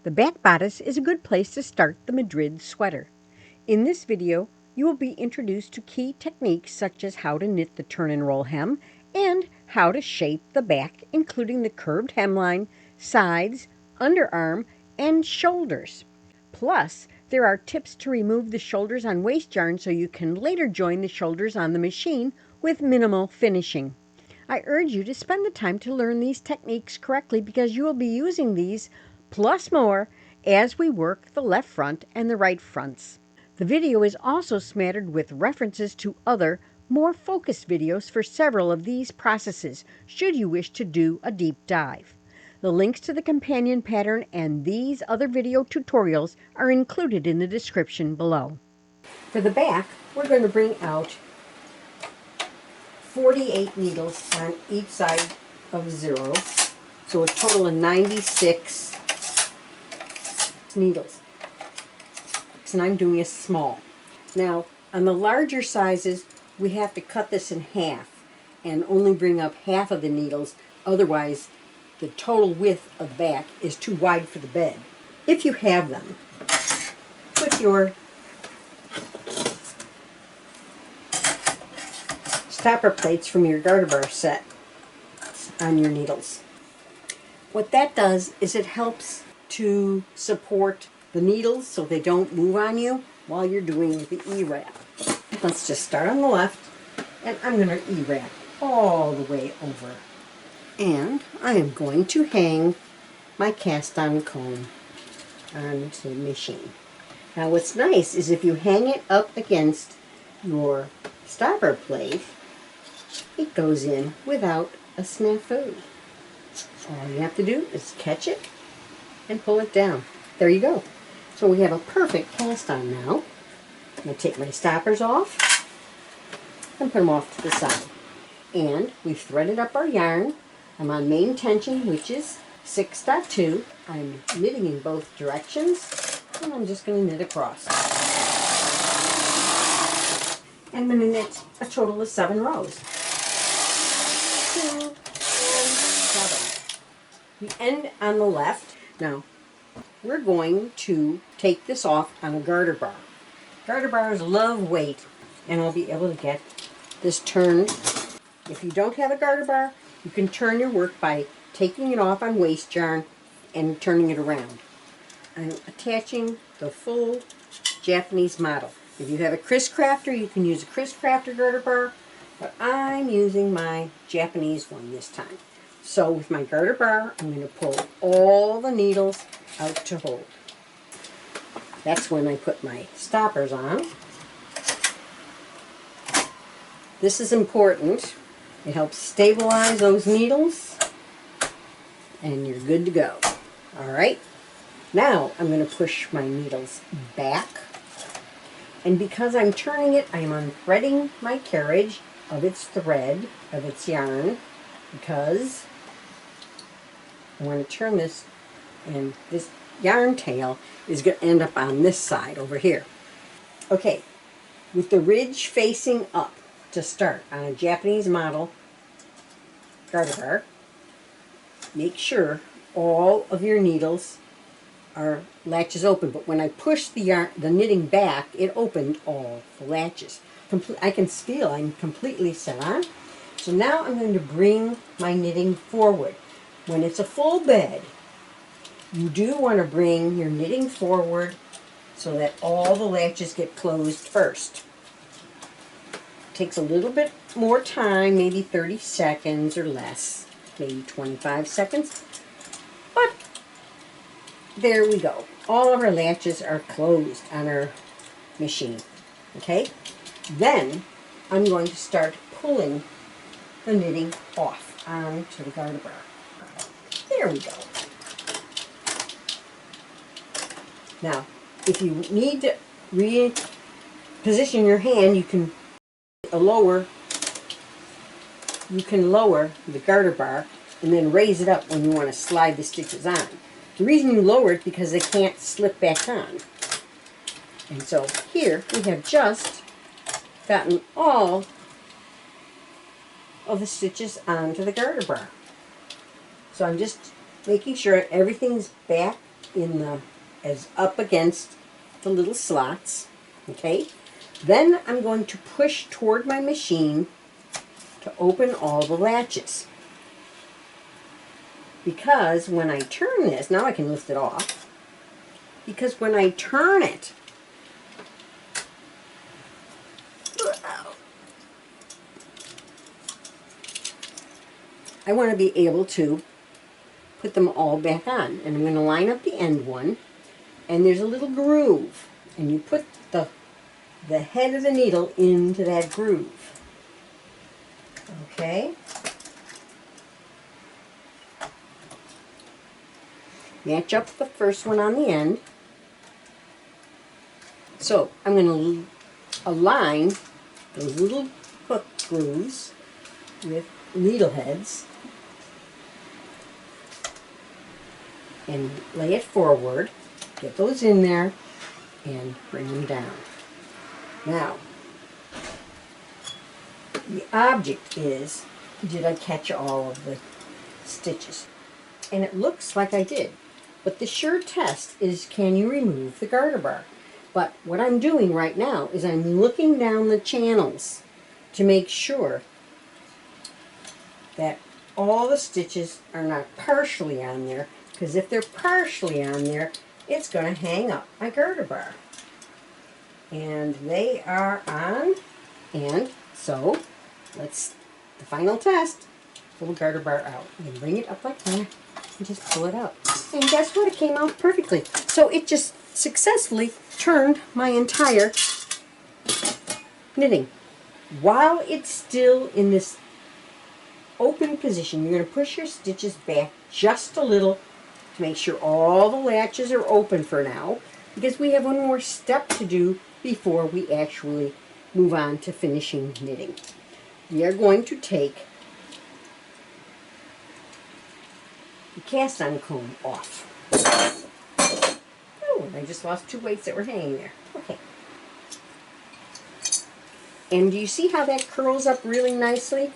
The back bodice is a good place to start the Madrid sweater. In this video, you will be introduced to key techniques such as how to knit the turn and roll hem and how to shape the back, including the curved hemline, sides, underarm, and shoulders. Plus, there are tips to remove the shoulders on waist yarn so you can later join the shoulders on the machine with minimal finishing. I urge you to spend the time to learn these techniques correctly because you will be using these plus more as we work the left front and the right fronts. The video is also smattered with references to other, more focused videos for several of these processes, should you wish to do a deep dive. The links to the companion pattern and these other video tutorials are included in the description below. For the back, we're going to bring out 48 needles on each side of 0, so a total of 96 needles. And I'm doing a small. Now, on the larger sizes, we have to cut this in half and only bring up half of the needles, otherwise the total width of the back is too wide for the bed. If you have them, put your stopper plates from your garter bar set on your needles. What that does is it helps to support the needles so they don't move on you while you're doing the E-wrap. Let's just start on the left, and I'm going to E-wrap all the way over. And I am going to hang my cast-on comb onto the machine. Now what's nice is if you hang it up against your stopper plate, it goes in without a snafu. All you have to do is catch it and pull it down. There you go. So we have a perfect cast on now. I'm going to take my stoppers off and put them off to the side. And we've threaded up our yarn. I'm on main tension, which is 6.2. I'm knitting in both directions, and I'm just going to knit across. I'm going to knit a total of 7 rows. 2 and 7. The end on the left. Now, we're going to take this off on a garter bar. Garter bars love weight, and I'll be able to get this turned. If you don't have a garter bar, you can turn your work by taking it off on waist yarn and turning it around. I'm attaching the full Japanese model. If you have a Chris Crafter, you can use a Chris Crafter garter bar, but I'm using my Japanese one this time. So with my garter bar, I'm going to pull all the needles out to hold. That's when I put my stoppers on. This is important. It helps stabilize those needles, and you're good to go. Alright, now I'm going to push my needles back, and because I'm turning it, I'm unthreading my carriage of its thread, of its yarn, because I want to turn this, and this yarn tail is going to end up on this side over here. Okay, with the ridge facing up to start on a Japanese model garter bar, make sure all of your needles are latches open, but when I pushed the knitting back, it opened all the latches. I can feel I'm completely set on. So now I'm going to bring my knitting forward. When it's a full bed, you do want to bring your knitting forward so that all the latches get closed first. It takes a little bit more time, maybe 30 seconds or less, maybe 25 seconds, but there we go. All of our latches are closed on our machine. Okay? Then I'm going to start pulling the knitting off onto the garter bar. There we go. Now, if you need to reposition your hand, you can lower the garter bar and then raise it up when you want to slide the stitches on. The reason you lower it because they can't slip back on. And so here we have just gotten all of the stitches onto the garter bar. So I'm just making sure everything's back in the, as up against the little slots, okay? Then I'm going to push toward my machine to open all the latches. Because when I turn this, now I can lift it off, because when I turn it, I want to be able to put them all back on. And I'm going to line up the end one, and there's a little groove, and you put the head of the needle into that groove. Okay? Match up the first one on the end. So I'm going to align those little hook grooves with needle heads and lay it forward, get those in there, and bring them down. Now, the object is, did I catch all of the stitches? And it looks like I did. But the sure test is, can you remove the garter bar? But what I'm doing right now is I'm looking down the channels to make sure that all the stitches are not partially on there, because if they're partially on there, it's going to hang up my garter bar. And they are on, and so let's, the final test, pull the garter bar out. You can bring it up like that and just pull it out. And guess what? It came out perfectly. So it just successfully turned my entire knitting. While it's still in this open position, you're going to push your stitches back just a little to make sure all the latches are open for now, because we have one more step to do before we actually move on to finishing knitting. We are going to take the cast-on comb off. Oh, I just lost two weights that were hanging there. Okay. And do you see how that curls up really nicely?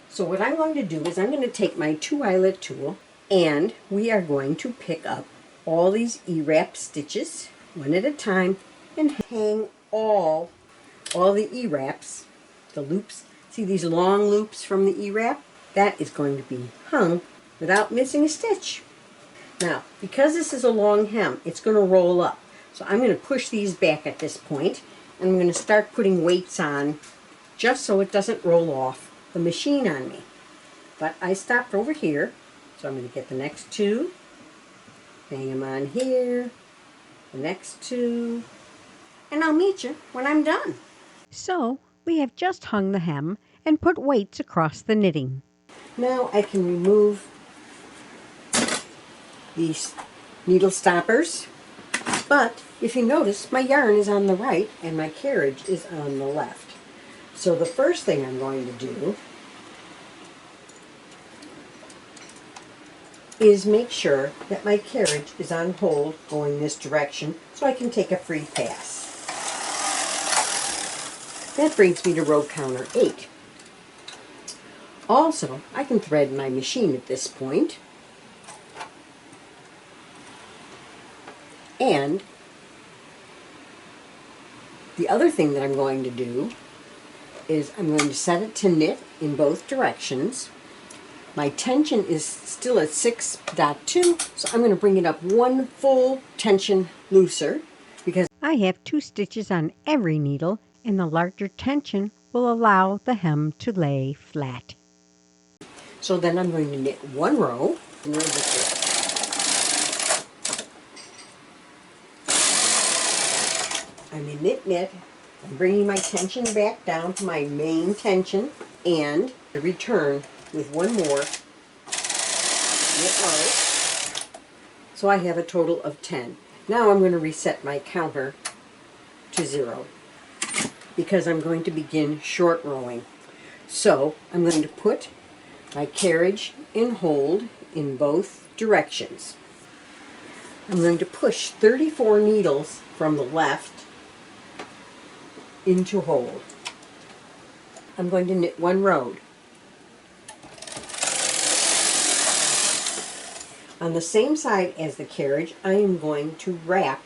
So what I'm going to do is I'm going to take my 2-eyelet tool, and we are going to pick up all these E-wrap stitches one at a time and hang all the E-wraps, the loops. See these long loops from the E-wrap? That is going to be hung without missing a stitch. Now, because this is a long hem, it's going to roll up. So I'm going to push these back at this point, and I'm going to start putting weights on just so it doesn't roll off the machine on me. But I stopped over here, so I'm going to get the next two, hang them on here, the next two, and I'll meet you when I'm done. So we have just hung the hem and put weights across the knitting. Now I can remove these needle stoppers, but if you notice, my yarn is on the right and my carriage is on the left. So the first thing I'm going to do is make sure that my carriage is on hold going this direction so I can take a free pass. That brings me to row counter 8. Also, I can thread my machine at this point. And the other thing that I'm going to do is I'm going to set it to knit in both directions. My tension is still at 6.2, so I'm going to bring it up one full tension looser because I have 2 stitches on every needle, and the larger tension will allow the hem to lay flat. So then I'm going to knit one row. I'm in knit. I'm bringing my tension back down to my main tension and return with one more knit row. So I have a total of 10. Now I'm going to reset my counter to 0 because I'm going to begin short rowing. So I'm going to put my carriage in hold in both directions. I'm going to push 34 needles from the left into hold. I'm going to knit one row. On the same side as the carriage, I am going to wrap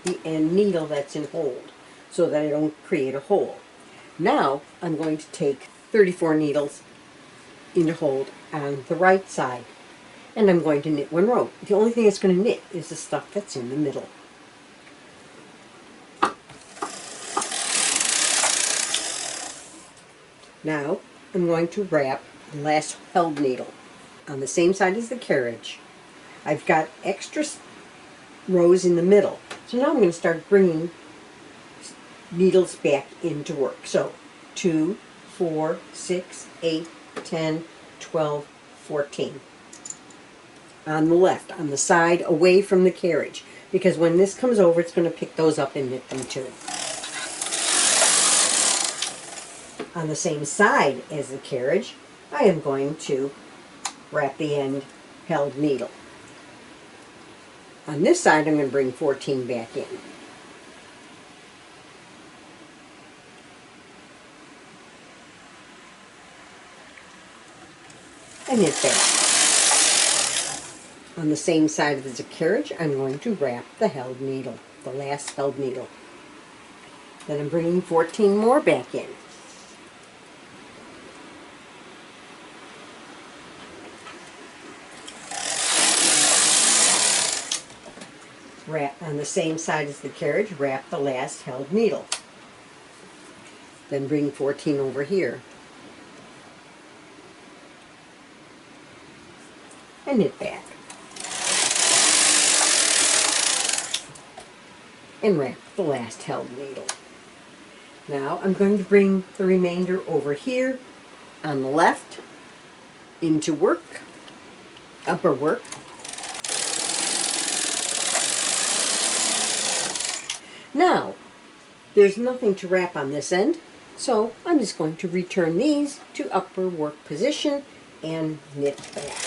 the end needle that's in hold so that I don't create a hole. Now I'm going to take 34 needles into hold on the right side, and I'm going to knit one row. The only thing that's going to knit is the stuff that's in the middle. Now I'm going to wrap the last held needle on the same side as the carriage. I've got extra rows in the middle, so now I'm going to start bringing needles back into work. So 2, 4, 6, 8, 10, 12, 14. On the left, on the side away from the carriage, because when this comes over, it's going to pick those up and knit them too. On the same side as the carriage, I am going to wrap the end held needle. On this side, I'm going to bring 14 back in. And knit back. On the same side as the carriage, I'm going to wrap the held needle, the last held needle. Then I'm bringing 14 more back in. Wrap on the same side as the carriage, wrap the last held needle. Then bring 14 over here. And knit back. And wrap the last held needle. Now I'm going to bring the remainder over here on the left into work, upper work. Now, there's nothing to wrap on this end, so I'm just going to return these to upper work position and knit back.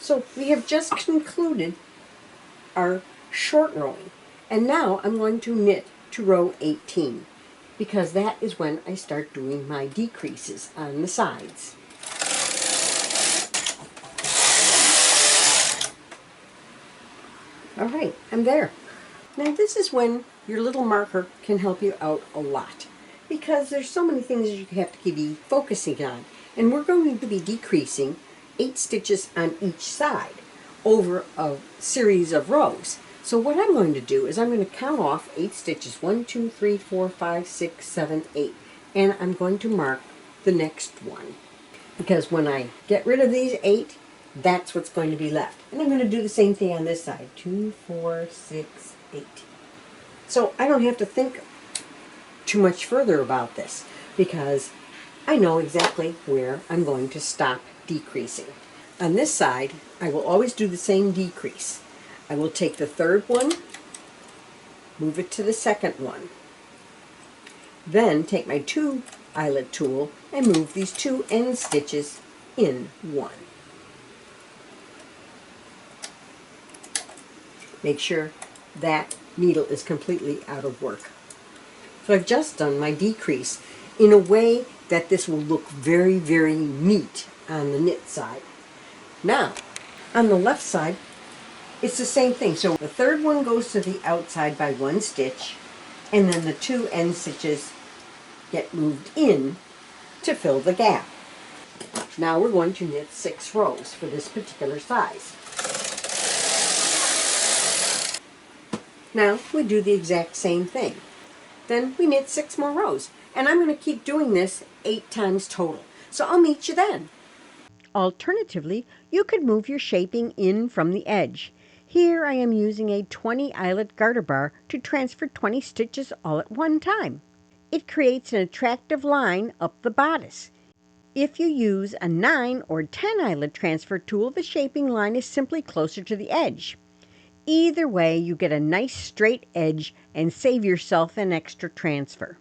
So we have just concluded our short rowing, and now I'm going to knit to row 18, because that is when I start doing my decreases on the sides. All right, I'm there. Now this is when your little marker can help you out a lot, because there's so many things you have to be focusing on, and we're going to be decreasing 8 stitches on each side over a series of rows. So what I'm going to do is I'm going to count off 8 stitches, 1, 2, 3, 4, 5, 6, 7, 8, and I'm going to mark the next one, because when I get rid of these 8, that's what's going to be left. And I'm going to do the same thing on this side. 2, 4, 6, 8. So I don't have to think too much further about this, because I know exactly where I'm going to stop decreasing. On this side, I will always do the same decrease. I will take the third one, move it to the second one. Then take my 2 eyelet tool and move these 2 end stitches in one. Make sure that needle is completely out of work. So I've just done my decrease in a way that this will look very, very neat on the knit side. Now, on the left side, it's the same thing. So the third one goes to the outside by 1 stitch, and then the 2 end stitches get moved in to fill the gap. Now we're going to knit 6 rows for this particular size. Now we do the exact same thing. Then we knit 6 more rows, and I'm going to keep doing this 8 times total. So I'll meet you then. Alternatively, you could move your shaping in from the edge. Here I am using a 20 eyelet garter bar to transfer 20 stitches all at one time. It creates an attractive line up the bodice. If you use a 9 or 10 eyelet transfer tool, the shaping line is simply closer to the edge. Either way, you get a nice straight edge and save yourself an extra transfer.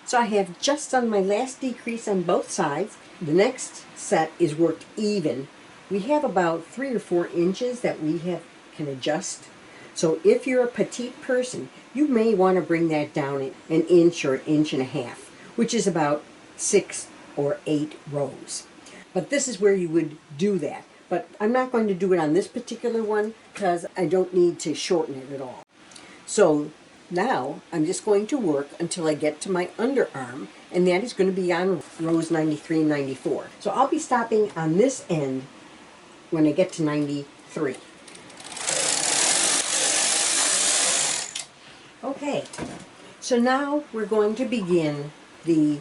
So I have just done my last decrease on both sides. The next set is worked even. We have about 3 or 4 inches that we can adjust. So if you're a petite person, you may want to bring that down an inch or an inch and a half, which is about 6 or 8 rows. But this is where you would do that. but I'm not going to do it on this particular one because I don't need to shorten it at all. So now I'm just going to work until I get to my underarm, and that is going to be on rows 93 and 94. So I'll be stopping on this end when I get to 93. Okay, so now we're going to begin the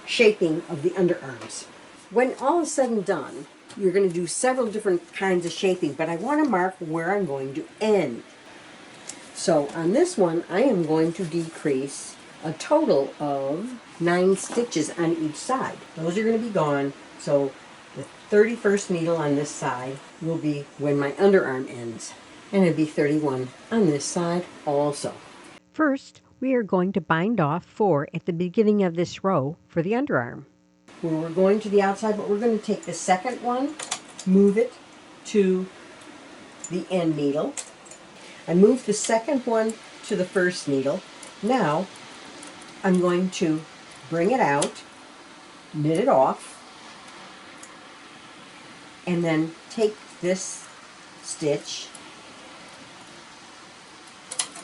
shaping of the underarms. When all is said and done, you're going to do several different kinds of shaping, but I want to mark where I'm going to end. So on this one, I am going to decrease a total of 9 stitches on each side. Those are going to be gone, so the 31st needle on this side will be when my underarm ends, and it'll be 31 on this side also. First, we are going to bind off 4 at the beginning of this row for the underarm. Where we're going to the outside, but we're going to take the second one, move it to the end needle. I moved the second one to the first needle. Now I'm going to bring it out, knit it off, and then take this stitch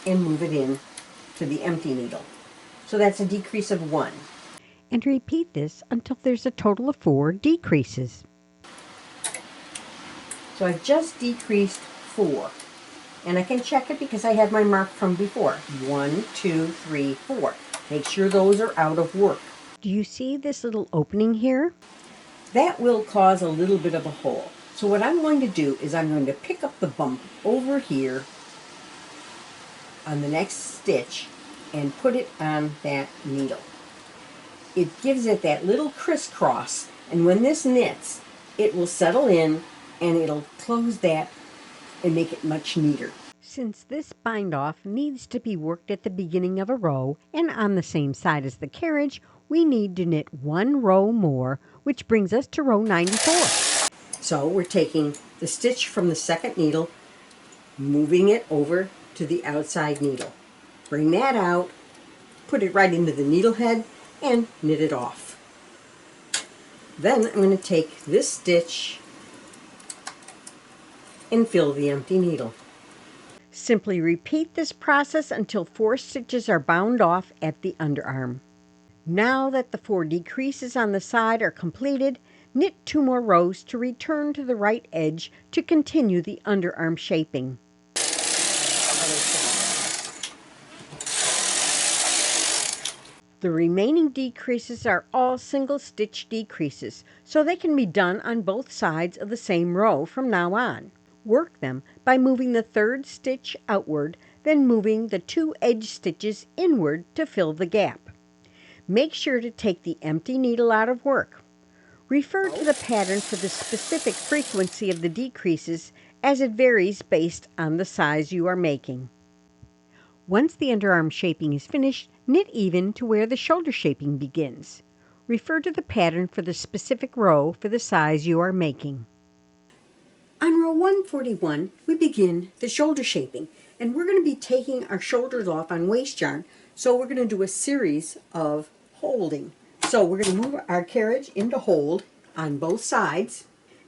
and move it in to the empty needle. So that's a decrease of 1. And repeat this until there's a total of 4 decreases. So I've just decreased 4. And I can check it because I had my mark from before. 1, 2, 3, 4. Make sure those are out of work. Do you see this little opening here? That will cause a little bit of a hole. So what I'm going to do is I'm going to pick up the bump over here on the next stitch and put it on that needle. It gives it that little crisscross, and when this knits, it will settle in and it'll close that and make it much neater. Since this bind off needs to be worked at the beginning of a row and on the same side as the carriage, we need to knit 1 row more, which brings us to row 94. So we're taking the stitch from the second needle, moving it over to the outside needle. Bring that out, put it right into the needle head, and knit it off. Then I'm going to take this stitch and fill the empty needle. Simply repeat this process until 4 stitches are bound off at the underarm. Now that the 4 decreases on the side are completed, knit 2 more rows to return to the right edge to continue the underarm shaping. The remaining decreases are all single stitch decreases, so they can be done on both sides of the same row from now on. Work them by moving the 3rd stitch outward, then moving the 2 edge stitches inward to fill the gap. Make sure to take the empty needle out of work. Refer to the pattern for the specific frequency of the decreases, as it varies based on the size you are making. Once the underarm shaping is finished, knit even to where the shoulder shaping begins. Refer to the pattern for the specific row for the size you are making. On row 141, we begin the shoulder shaping, and we're going to be taking our shoulders off on waist yarn, so we're going to do a series of holding. So we're going to move our carriage into hold on both sides,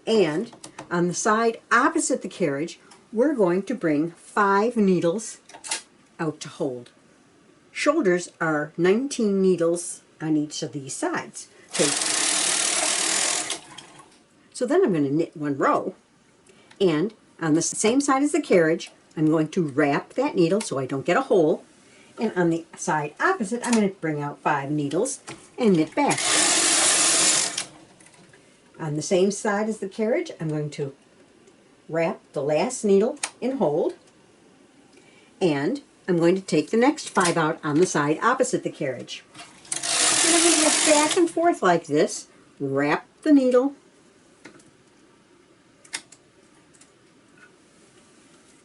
and on the side opposite the carriage, we're going to bring 5 needles out to hold. Shoulders are 19 needles on each of these sides. Okay. So then I'm going to knit 1 row, and on the same side as the carriage, I'm going to wrap that needle so I don't get a hole, and on the side opposite, I'm going to bring out 5 needles and knit back. On the same side as the carriage, I'm going to wrap the last needle in hold, and I'm going to take the next 5 out on the side opposite the carriage. And I'm going to go back and forth like this, wrap the needle,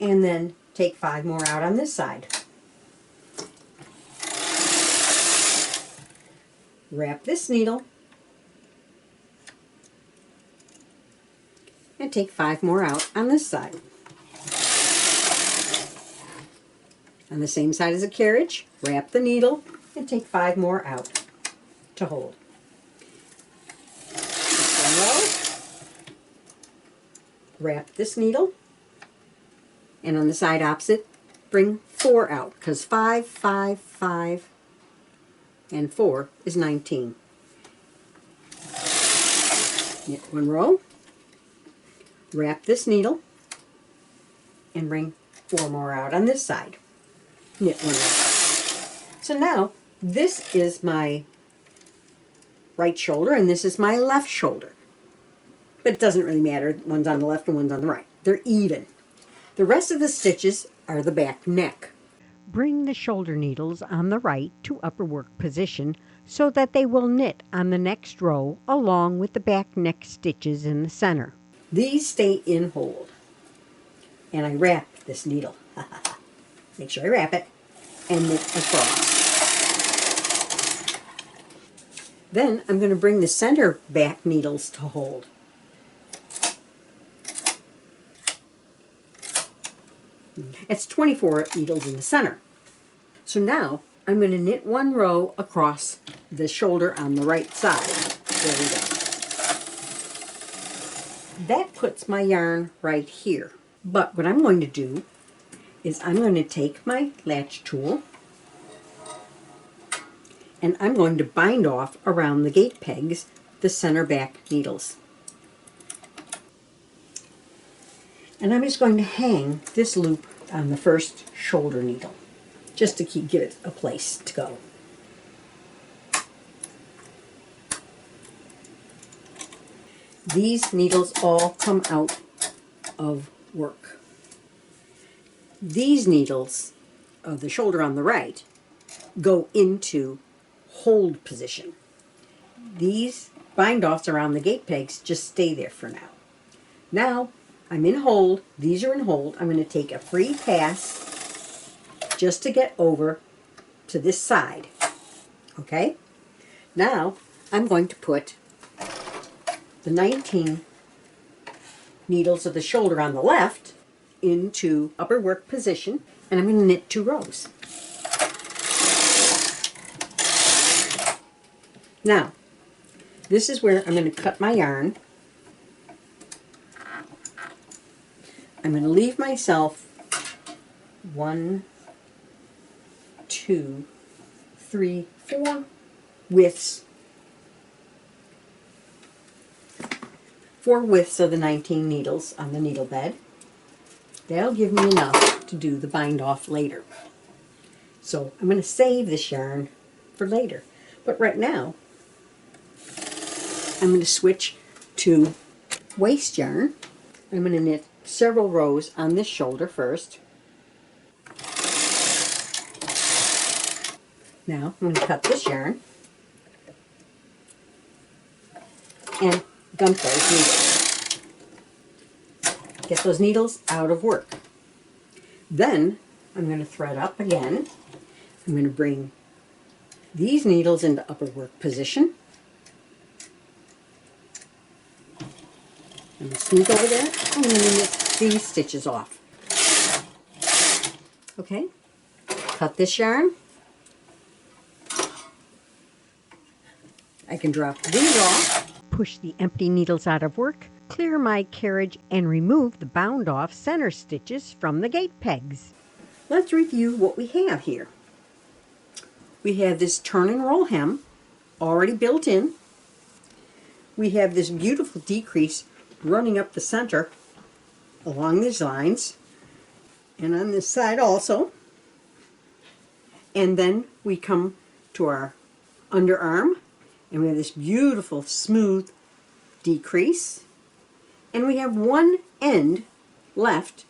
and then take 5 more out on this side. Wrap this needle, and take 5 more out on this side. On the same side as a carriage, wrap the needle and take 5 more out to hold. One row. wrap this needle, and on the side opposite, bring 4 out, because 5, 5, 5, and 4 is 19. Knit 1 row, wrap this needle, and bring 4 more out on this side. Knit 1 row. So now, this is my right shoulder, and this is my left shoulder. But it doesn't really matter. One's on the left and one's on the right. They're even. The rest of the stitches are the back neck. Bring the shoulder needles on the right to upper work position so that they will knit on the next row along with the back neck stitches in the center. These stay in hold. And I wrap this needle. Make sure I wrap it and knit across. Then I'm going to bring the center back needles to hold. It's 24 needles in the center. So now I'm going to knit 1 row across the shoulder on the right side. There we go. That puts my yarn right here. But what I'm going to do is I'm going to take my latch tool and I'm going to bind off around the gate pegs the center back needles. And I'm just going to hang this loop on the first shoulder needle, just to give it a place to go. These needles all come out of work. These needles of the shoulder on the right go into hold position. These bind offs around the gate pegs just stay there for now. Now I'm in hold, these are in hold. I'm going to take a free pass just to get over to this side. Okay? Now I'm going to put the 19 needles of the shoulder on the left into upper work position, and I'm going to knit 2 rows. Now, this is where I'm going to cut my yarn. I'm going to leave myself 1, 2, 3, 4 widths. 4 widths of the 19 needles on the needle bed. That'll give me enough to do the bind off later. So I'm going to save this yarn for later. But right now, I'm going to switch to waste yarn. I'm going to knit several rows on this shoulder first. Now I'm going to cut this yarn and dump those needles. Get those needles out of work. Then I'm going to thread up again. I'm going to bring these needles into upper work position. I'm going to sneak over there. I'm going to knit these stitches off. Okay, cut this yarn. I can drop these off. Push the empty needles out of work, clear my carriage, and remove the bound off center stitches from the gate pegs. Let's review what we have here. We have this turn and roll hem already built in. We have this beautiful decrease running up the center along these lines and on this side also. And then we come to our underarm and we have this beautiful smooth decrease, and we have one end left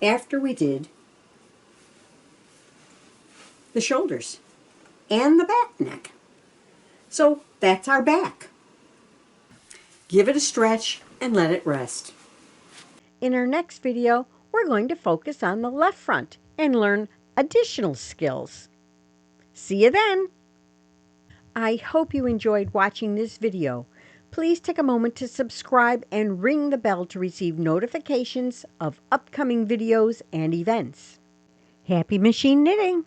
after we did the shoulders and the back neck. So that's our back. Give it a stretch and let it rest. In our next video, we're going to focus on the left front and learn additional skills. See you then! I hope you enjoyed watching this video. Please take a moment to subscribe and ring the bell to receive notifications of upcoming videos and events. Happy machine knitting!